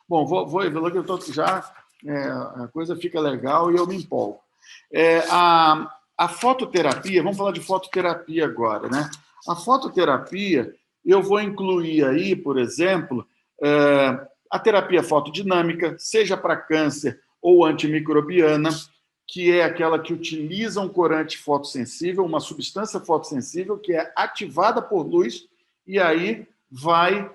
Bom, vou evoluir, que eu estou já... a coisa fica legal e eu me empolgo. A fototerapia, vamos falar de fototerapia agora, né? A fototerapia, eu vou incluir aí, por exemplo, a terapia fotodinâmica, seja para câncer ou antimicrobiana, que é aquela que utiliza um corante fotossensível, uma substância fotossensível que é ativada por luz e aí vai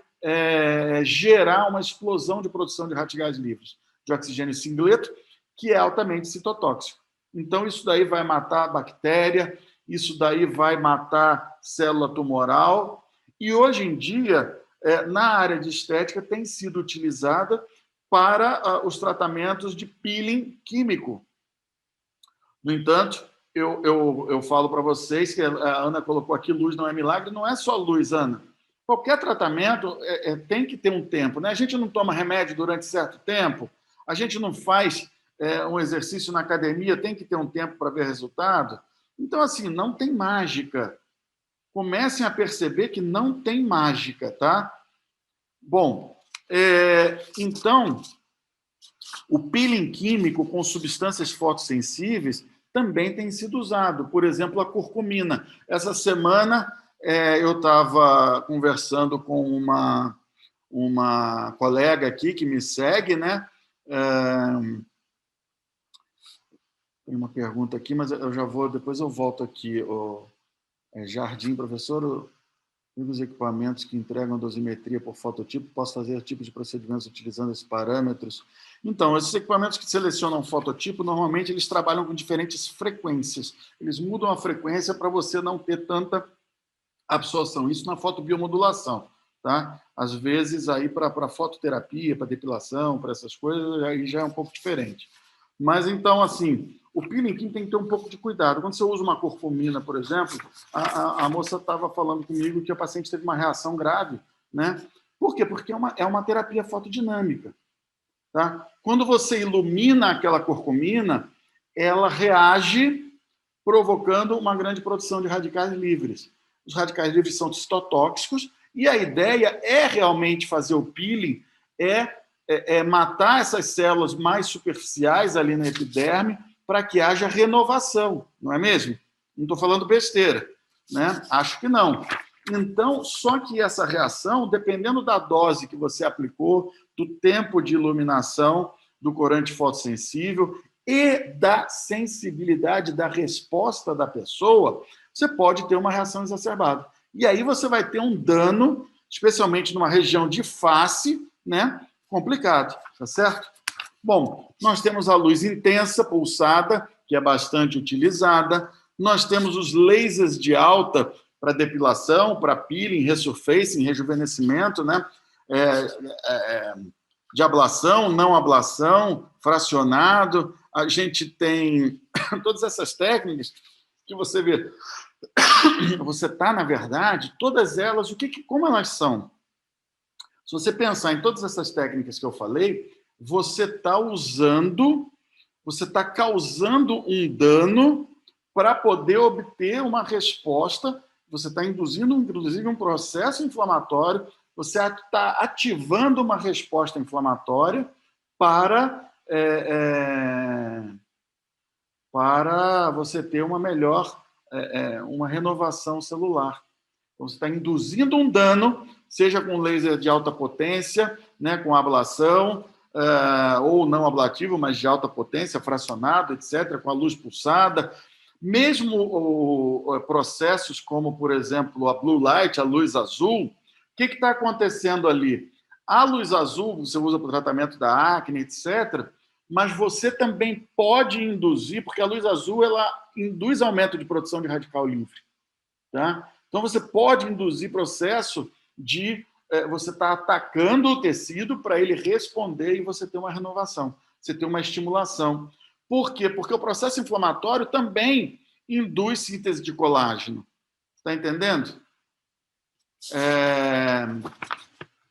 gerar uma explosão de produção de radicais livres de oxigênio singleto, que é altamente citotóxico. Então, isso daí vai matar a bactéria, isso daí vai matar célula tumoral, e hoje em dia, na área de estética, tem sido utilizada para os tratamentos de peeling químico. No entanto, eu falo para vocês que a Ana colocou aqui, luz não é milagre, não é só luz, Ana. Qualquer tratamento tem que ter um tempo, né? A gente não toma remédio durante certo tempo, a gente não faz um exercício na academia, tem que ter um tempo para ver resultado. Então, assim, não tem mágica. Comecem a perceber que não tem mágica, tá? Bom, então, o peeling químico com substâncias fotossensíveis também tem sido usado. Por exemplo, a curcumina. Essa semana eu estava conversando com uma colega aqui que me segue, né? Tem uma pergunta aqui, mas eu já vou, depois eu volto aqui. Jardim, professor, os equipamentos que entregam dosimetria por fototipo, posso fazer tipo de procedimentos utilizando esses parâmetros? Então, esses equipamentos que selecionam fototipo, normalmente eles trabalham com diferentes frequências. Eles mudam a frequência para você não ter tanta absorção. Isso na fotobiomodulação, tá? Às vezes, aí para fototerapia, para depilação, para essas coisas, aí já é um pouco diferente. Mas, então, assim, o peeling químico tem que ter um pouco de cuidado. Quando você usa uma curcumina, por exemplo, a moça estava falando comigo que a paciente teve uma reação grave, né? Por quê? Porque é uma terapia fotodinâmica, tá? Quando você ilumina aquela curcumina, ela reage provocando uma grande produção de radicais livres. Os radicais livres são citotóxicos e a ideia é realmente fazer o peeling, matar essas células mais superficiais ali na epiderme para que haja renovação, não é mesmo? Não estou falando besteira, né? Acho que não. Então, só que essa reação, dependendo da dose que você aplicou, do tempo de iluminação do corante fotossensível e da sensibilidade da resposta da pessoa, você pode ter uma reação exacerbada. E aí você vai ter um dano, especialmente numa região de face, né? Complicado, tá certo? Bom, nós temos a luz intensa, pulsada, que é bastante utilizada. Nós temos os lasers de alta para depilação, para peeling, resurfacing, rejuvenescimento, né? De ablação, não ablação, fracionado. A gente tem todas essas técnicas que você vê. Você está, na verdade, todas elas, como elas são? Se você pensar em todas essas técnicas que eu falei, você está causando um dano para poder obter uma resposta, você está induzindo, inclusive, um processo inflamatório, você está ativando uma resposta inflamatória para você ter uma melhor, uma renovação celular. Então, você está induzindo um dano, seja com laser de alta potência, né, com ablação, ou não ablativo, mas de alta potência, fracionado, etc., com a luz pulsada. Mesmo processos como, por exemplo, a blue light, a luz azul, o que está acontecendo ali? A luz azul você usa para o tratamento da acne, etc., mas você também pode induzir, porque a luz azul ela induz aumento de produção de radical livre. Tá? Então, você pode induzir processo de você estar atacando o tecido para ele responder e você ter uma renovação, você ter uma estimulação. Por quê? Porque o processo inflamatório também induz síntese de colágeno. Está entendendo?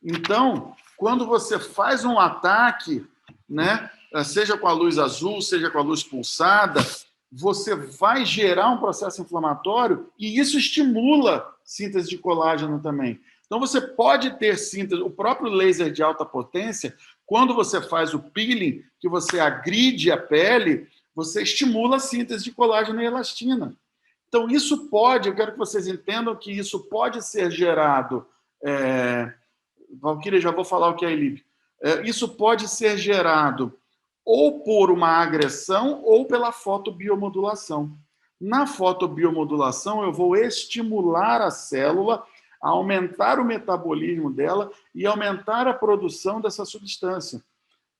Então, quando você faz um ataque, né, seja com a luz azul, seja com a luz pulsada, você vai gerar um processo inflamatório e isso estimula síntese de colágeno também. Então, você pode ter síntese, o próprio laser de alta potência Quando você faz o peeling, que você agride a pele, você estimula a síntese de colágeno e elastina. Então, isso pode, eu quero que vocês entendam que isso pode ser gerado... Valquíria, já vou falar o que é ILIB. Isso pode ser gerado ou por uma agressão ou pela fotobiomodulação. Na fotobiomodulação, eu vou estimular a célula, aumentar o metabolismo dela e aumentar a produção dessa substância.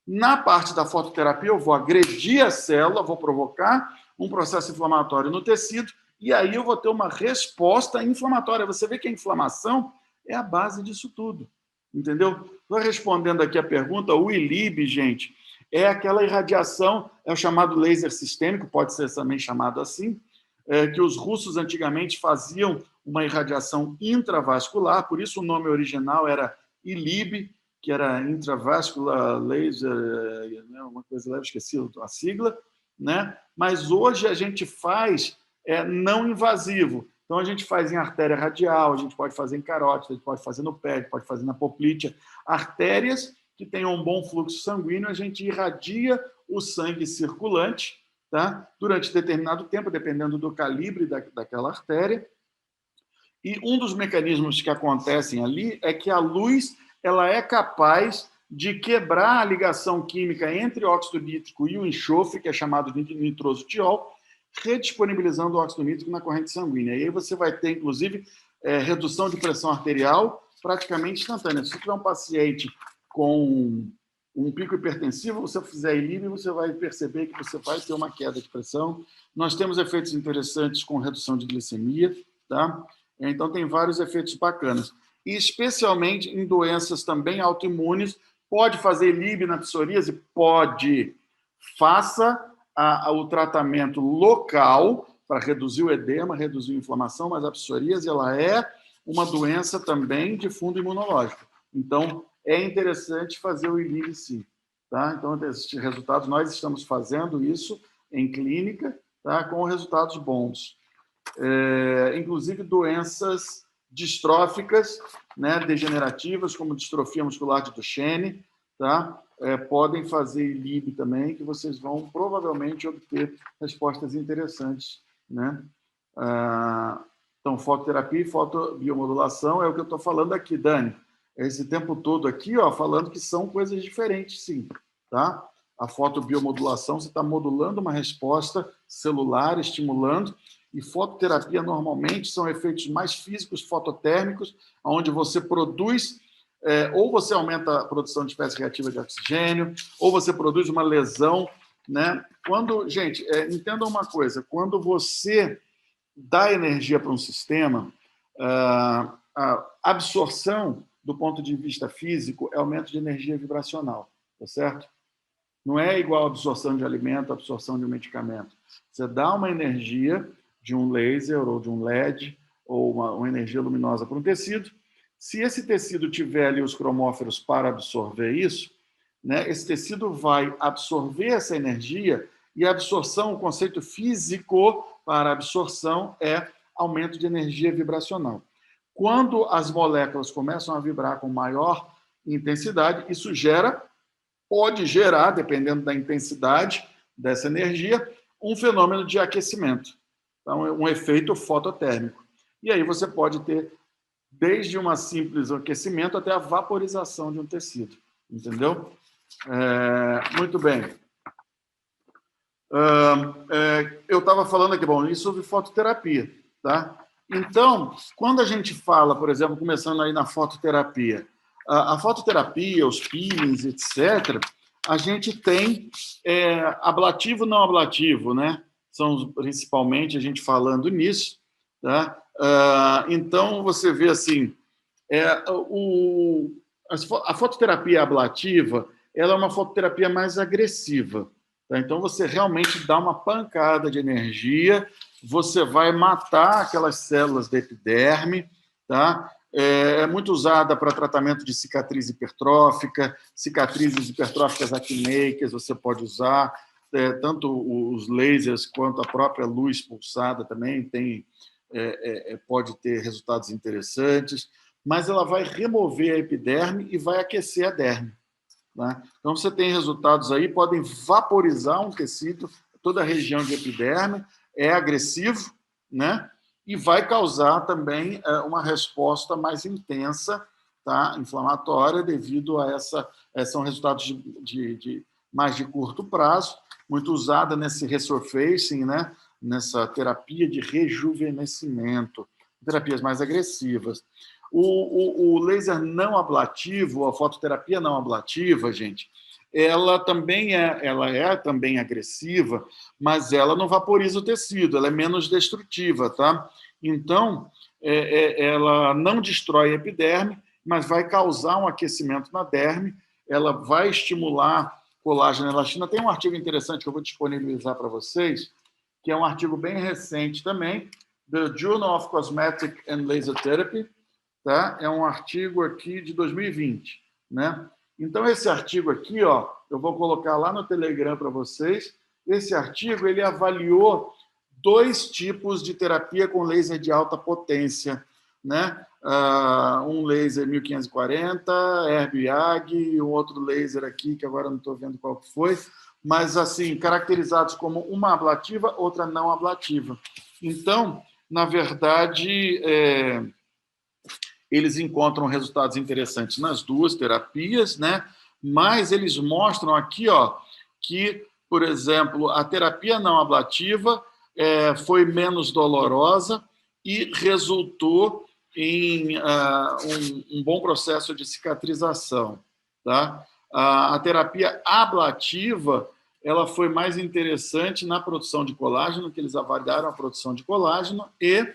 Na parte da fototerapia, eu vou agredir a célula, vou provocar um processo inflamatório no tecido, e aí eu vou ter uma resposta inflamatória. Você vê que a inflamação é a base disso tudo. Entendeu? Estou respondendo aqui a pergunta, o ILIB, gente, é aquela irradiação, é o chamado laser sistêmico, pode ser também chamado assim, que os russos antigamente faziam uma irradiação intravascular, por isso o nome original era ILIB, que era Intravascular Laser, uma coisa lá, eu esqueci a sigla, né? Mas hoje a gente faz não invasivo. Então, a gente faz em artéria radial, a gente pode fazer em carótida, a gente pode fazer no pé, pode fazer na poplítea. Artérias que tenham um bom fluxo sanguíneo, a gente irradia o sangue circulante, tá? Durante determinado tempo, dependendo do calibre daquela artéria. E um dos mecanismos que acontecem ali é que a luz ela é capaz de quebrar a ligação química entre o óxido nítrico e o enxofre, que é chamado de nitrositiol, redisponibilizando o óxido nítrico na corrente sanguínea. E aí você vai ter, inclusive, redução de pressão arterial praticamente instantânea. Se você tiver um paciente com um pico hipertensivo, você fizer ILIB, você vai perceber que você vai ter uma queda de pressão. Nós temos efeitos interessantes com redução de glicemia, tá? Então, tem vários efeitos bacanas. E, especialmente em doenças também autoimunes, pode fazer ILIB na psoríase? Pode. Faça o tratamento local para reduzir o edema, reduzir a inflamação, mas a psoríase ela é uma doença também de fundo imunológico. Então, é interessante fazer o ILIB sim. Tá? Então, esses resultados, nós estamos fazendo isso em clínica, tá? Com resultados bons. Inclusive doenças distróficas, né, degenerativas, como distrofia muscular de Duchenne, tá? Podem fazer ILIB também, que vocês vão provavelmente obter respostas interessantes, né? Então, fototerapia e fotobiomodulação é o que eu estou falando aqui, Dani. Esse tempo todo aqui, ó, falando que são coisas diferentes, sim, tá? A fotobiomodulação, você está modulando uma resposta celular, estimulando, e fototerapia, normalmente, são efeitos mais físicos, fototérmicos, onde você produz, ou você aumenta a produção de espécie reativa de oxigênio, ou você produz uma lesão, né? Gente, entendam uma coisa, quando você dá energia para um sistema, a absorção, do ponto de vista físico, é aumento de energia vibracional, tá certo? Não é igual a absorção de alimento, a absorção de um medicamento. Você dá uma energia de um laser ou de um LED ou uma energia luminosa para um tecido. Se esse tecido tiver ali os cromóferos para absorver isso, né, esse tecido vai absorver essa energia e a absorção, o conceito físico para absorção é aumento de energia vibracional. Quando as moléculas começam a vibrar com maior intensidade, isso pode gerar, dependendo da intensidade dessa energia, um fenômeno de aquecimento. Então, é um efeito fototérmico. E aí você pode ter desde um simples aquecimento até a vaporização de um tecido. Entendeu? Muito bem. Eu estava falando aqui, isso sobre fototerapia. Tá? Então, quando a gente fala, por exemplo, começando aí na fototerapia, a fototerapia, os peelings, etc., a gente tem ablativo e não ablativo, né? São principalmente a gente falando nisso. Tá? Então, você vê assim, a fototerapia ablativa ela é uma fototerapia mais agressiva. Tá? Então, você realmente dá uma pancada de energia, você vai matar aquelas células da epiderme, tá? É muito usada para tratamento de cicatriz hipertrófica, cicatrizes hipertróficas acneicas, você pode usar, tanto os lasers quanto a própria luz pulsada também pode ter resultados interessantes, mas ela vai remover a epiderme e vai aquecer a derme. né? Então, você tem resultados aí, podem vaporizar um tecido, toda a região de epiderme, é agressivo, né? E vai causar também uma resposta mais intensa, tá? Inflamatória, devido a essa... são resultados mais de curto prazo, muito usada nesse resurfacing, né? Nessa terapia de rejuvenescimento, terapias mais agressivas. O laser não ablativo, a fototerapia não ablativa, gente, ela é também agressiva, mas ela não vaporiza o tecido, ela é menos destrutiva, tá? Então, ela não destrói a epiderme, mas vai causar um aquecimento na derme, ela vai estimular colágeno e elastina. Tem um artigo interessante que eu vou disponibilizar para vocês, que é um artigo bem recente também, The Journal of Cosmetic and Laser Therapy, tá? É um artigo aqui de 2020, né? Então, esse artigo aqui, ó, eu vou colocar lá no Telegram para vocês. Esse artigo, ele avaliou 2 tipos de terapia com laser de alta potência, né? Um laser 1540, Herbig, e um outro laser aqui, que agora não estou vendo qual que foi, mas, assim, caracterizados como uma ablativa, outra não ablativa. Então, na verdade, eles encontram resultados interessantes nas 2 terapias, né? Mas eles mostram aqui, ó, que, por exemplo, a terapia não ablativa foi menos dolorosa e resultou em um bom processo de cicatrização, tá? A terapia ablativa, ela foi mais interessante na produção de colágeno, que eles avaliaram a produção de colágeno, e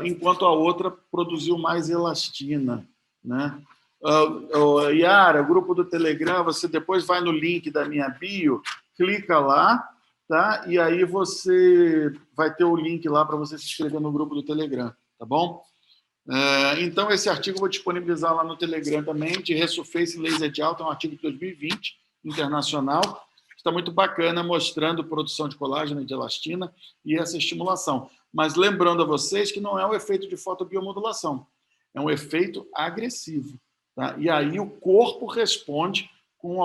enquanto a outra produziu mais elastina, né? Yara, grupo do Telegram, você depois vai no link da minha bio, clica lá, tá? E aí você vai ter o link lá para você se inscrever no grupo do Telegram, tá bom? Então, esse artigo eu vou disponibilizar lá no Telegram também, de Resurface Laser de Alta, é um artigo de 2020, internacional, está muito bacana, mostrando produção de colágeno e de elastina e essa estimulação. Mas lembrando a vocês que não é um efeito de fotobiomodulação, é um efeito agressivo, tá? E aí o corpo responde com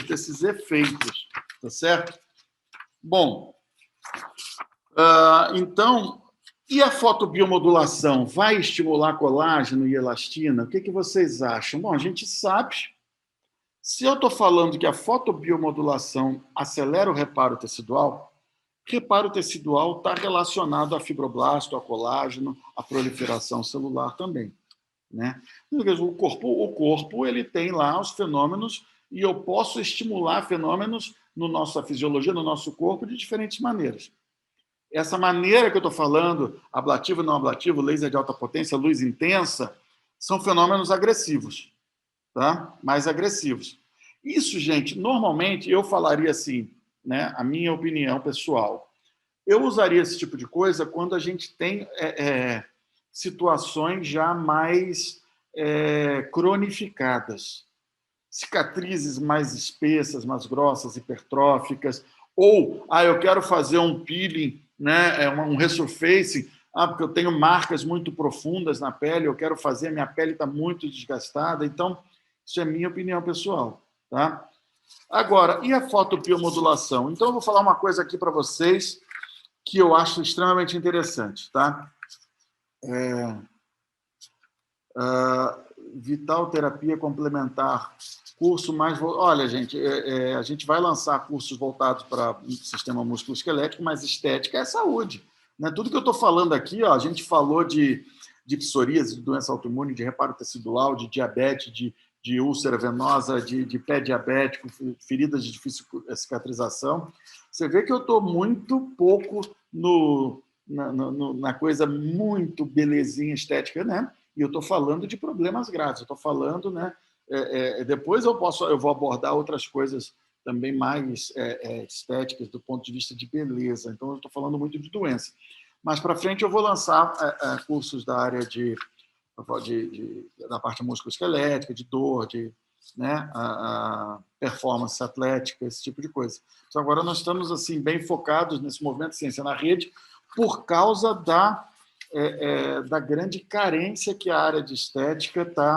desses efeitos, tá certo? Bom, então, e a fotobiomodulação vai estimular colágeno e elastina? O que vocês acham? Bom, a gente sabe, se eu estou falando que a fotobiomodulação acelera o reparo tecidual está relacionado a fibroblasto, a colágeno, a proliferação celular também, né? O corpo ele tem lá os fenômenos e eu posso estimular fenômenos na nossa fisiologia, no nosso corpo, de diferentes maneiras. Essa maneira que eu estou falando, ablativo, não ablativo, laser de alta potência, luz intensa, são fenômenos agressivos, tá? Mais agressivos. Isso, gente, normalmente eu falaria assim, né? A minha opinião pessoal. Eu usaria esse tipo de coisa quando a gente tem situações já mais cronificadas. Cicatrizes mais espessas, mais grossas, hipertróficas, ou, eu quero fazer um peeling, né, um resurfacing, porque eu tenho marcas muito profundas na pele, eu quero fazer, minha pele está muito desgastada. Então, isso é minha opinião pessoal, tá? Agora, e a fotobiomodulação? Então, eu vou falar uma coisa aqui para vocês que eu acho extremamente interessante, tá? Vital Terapia Complementar, curso mais... Olha, gente, a gente vai lançar cursos voltados para o sistema musculoesquelético, mas estética é saúde, né? Tudo que eu estou falando aqui, ó, a gente falou de psoríase, de doença autoimune, de reparo tecidual, de diabetes, de úlcera venosa, de pé diabético, feridas de difícil cicatrização. Você vê que eu estou muito pouco na coisa muito belezinha estética, né? E eu estou falando de problemas graves, eu estou falando, né? Depois eu vou abordar outras coisas também mais estéticas do ponto de vista de beleza. Então, eu estou falando muito de doença. Mais para frente, eu vou lançar cursos da área da parte musculoesquelética, de dor, né, a performance atlética, esse tipo de coisa. Então, agora nós estamos assim bem focados nesse movimento Ciência na Rede por causa da grande carência que a área de estética está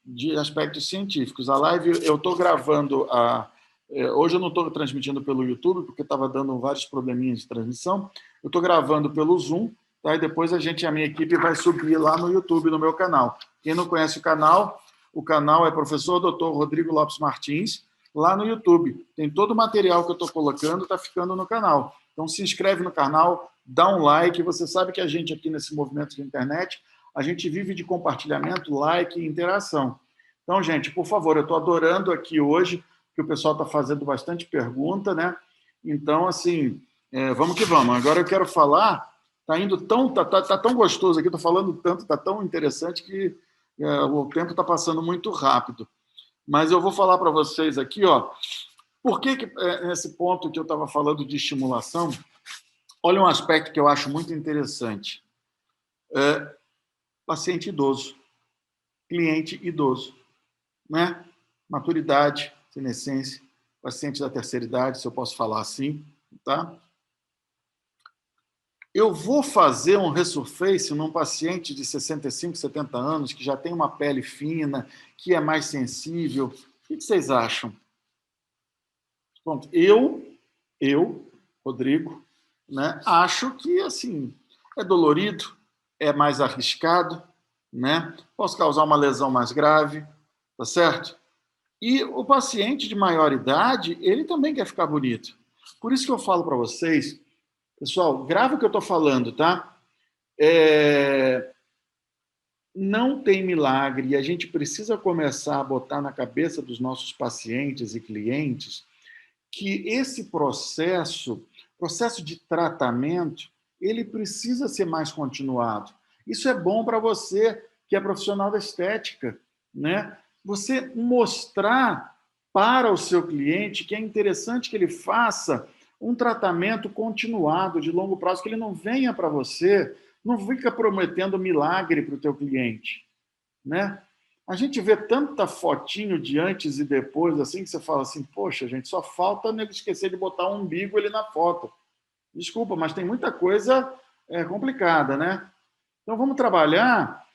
de aspectos científicos. A live, eu estou gravando hoje eu não estou transmitindo pelo YouTube, porque estava dando vários probleminhas de transmissão. Eu estou gravando pelo Zoom, tá? E depois a minha equipe vai subir lá no YouTube, no meu canal. Quem não conhece o canal é Professor Dr. Rodrigo Lopes Martins, lá no YouTube. Tem todo o material que eu estou colocando, está ficando no canal. Então, se inscreve no canal, dá um like. Você sabe que a gente aqui nesse movimento de internet, a gente vive de compartilhamento, like e interação. Então, gente, por favor, eu estou adorando aqui hoje, que o pessoal está fazendo bastante pergunta, né? Então, assim, vamos que vamos. Agora eu quero falar, tá tão gostoso aqui, estou falando tanto, está tão interessante que o tempo está passando muito rápido. Mas eu vou falar para vocês aqui, ó, por que nesse ponto que eu estava falando de estimulação, olha um aspecto que eu acho muito interessante. Paciente idoso, cliente idoso, né? Maturidade, senescência, paciente da terceira idade, se eu posso falar assim, tá? Eu vou fazer um resurface num paciente de 65, 70 anos, que já tem uma pele fina, que é mais sensível. O que vocês acham? Pronto, eu, Rodrigo, né, acho que, assim, é dolorido, é mais arriscado, né? Posso causar uma lesão mais grave, tá certo? E o paciente de maior idade, ele também quer ficar bonito. Por isso que eu falo para vocês, pessoal, grava o que eu estou falando, tá? Não tem milagre e a gente precisa começar a botar na cabeça dos nossos pacientes e clientes que esse processo de tratamento, ele precisa ser mais continuado. Isso é bom para você, que é profissional da estética, né? Você mostrar para o seu cliente que é interessante que ele faça um tratamento continuado, de longo prazo, que ele não venha para você, não fica prometendo milagre para o teu cliente, né? A gente vê tanta fotinho de antes e depois, assim, que você fala assim, poxa, gente, só falta nego esquecer de botar um umbigo ali na foto. Desculpa, mas tem muita coisa complicada, né? Então, vamos trabalhar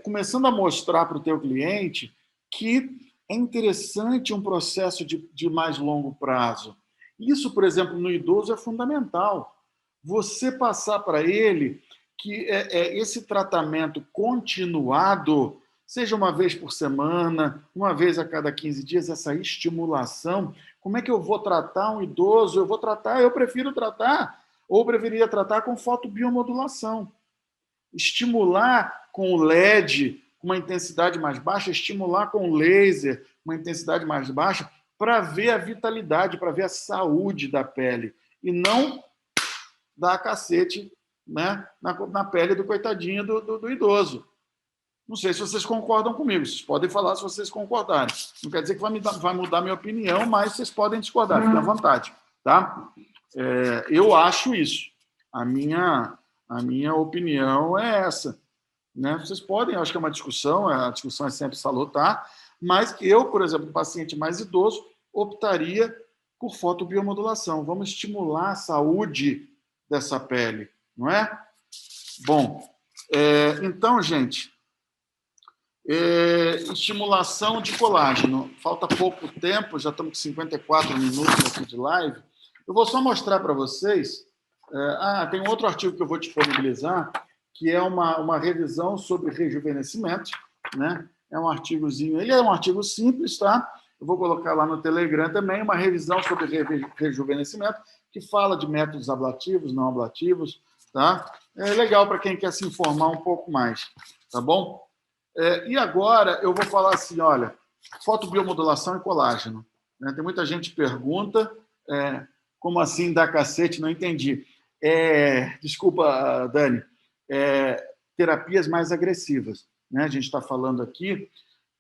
começando a mostrar para o teu cliente que é interessante um processo de mais longo prazo. Isso, por exemplo, no idoso é fundamental. Você passar para ele que esse tratamento continuado, seja uma vez por semana, uma vez a cada 15 dias, essa estimulação. Como é que eu vou tratar um idoso? Eu prefiro tratar, ou preferia tratar com fotobiomodulação. Estimular com o LED, com uma intensidade mais baixa, estimular com laser, uma intensidade mais baixa, para ver a vitalidade, para ver a saúde da pele. E não dar cacete, né, na pele do coitadinho do idoso. Não sei se vocês concordam comigo, vocês podem falar se vocês concordarem. Não quer dizer que vai mudar minha opinião, mas vocês podem discordar, fiquem à vontade. Tá? Eu acho isso. A minha opinião é essa. Né? Vocês podem, acho que é uma discussão, a discussão é sempre salutar, mas eu, por exemplo, paciente mais idoso, optaria por fotobiomodulação. Vamos estimular a saúde dessa pele, não é? Bom, então, gente, estimulação de colágeno. Falta pouco tempo, já estamos com 54 minutos aqui de live. Eu vou só mostrar para vocês. Tem um outro artigo que eu vou disponibilizar, que é uma revisão sobre rejuvenescimento, né? É um artigozinho, ele é um artigo simples, tá? Eu vou colocar lá no Telegram também, uma revisão sobre rejuvenescimento, que fala de métodos ablativos, não ablativos, tá? É legal para quem quer se informar um pouco mais, tá bom? E agora eu vou falar assim, olha, fotobiomodulação e colágeno. Né? Tem muita gente que pergunta, como assim dá cacete? Não entendi. Desculpa, Dani. Terapias mais agressivas. Né? A gente está falando aqui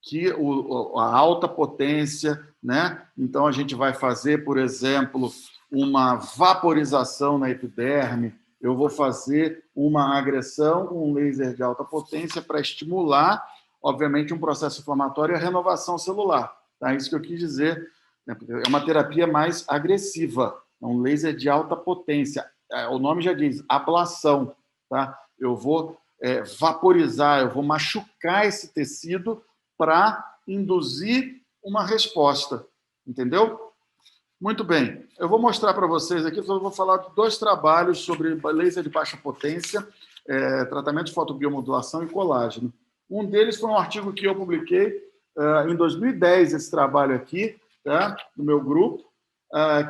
que a alta potência, né? Então a gente vai fazer, por exemplo, uma vaporização na epiderme, eu vou fazer uma agressão com um laser de alta potência para estimular, obviamente, um processo inflamatório e a renovação celular. Tá? Isso que eu quis dizer. Né? É uma terapia mais agressiva, é um laser de alta potência. O nome já diz, ablação. Tá? Eu vou vaporizar, eu vou machucar esse tecido para induzir uma resposta, entendeu? Muito bem, eu vou mostrar para vocês aqui, eu vou falar de 2 trabalhos sobre laser de baixa potência, tratamento de fotobiomodulação e colágeno. Um deles foi um artigo que eu publiquei em 2010, esse trabalho aqui, tá, do meu grupo,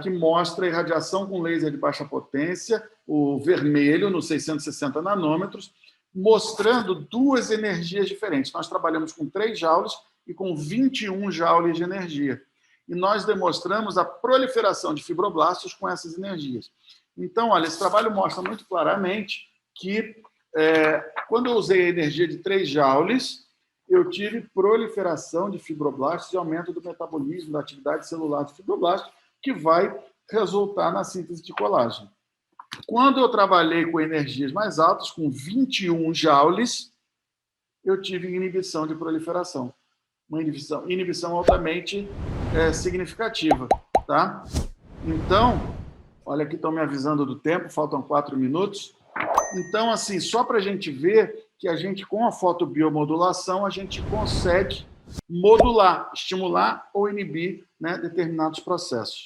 que mostra a irradiação com laser de baixa potência, o vermelho, nos 660 nanômetros, mostrando 2 energias diferentes. Nós trabalhamos com 3 joules e com 21 joules de energia. E nós demonstramos a proliferação de fibroblastos com essas energias. Então, olha, esse trabalho mostra muito claramente que, quando eu usei a energia de 3 joules, eu tive proliferação de fibroblastos e aumento do metabolismo, da atividade celular de fibroblastos, que vai resultar na síntese de colágeno. Quando eu trabalhei com energias mais altas, com 21 joules, eu tive inibição de proliferação. Uma inibição altamente significativa. Tá? Então, olha aqui, estão me avisando do tempo, faltam 4 minutos. Então, assim, só para a gente ver que a gente, com a fotobiomodulação, a gente consegue modular, estimular ou inibir, né, determinados processos.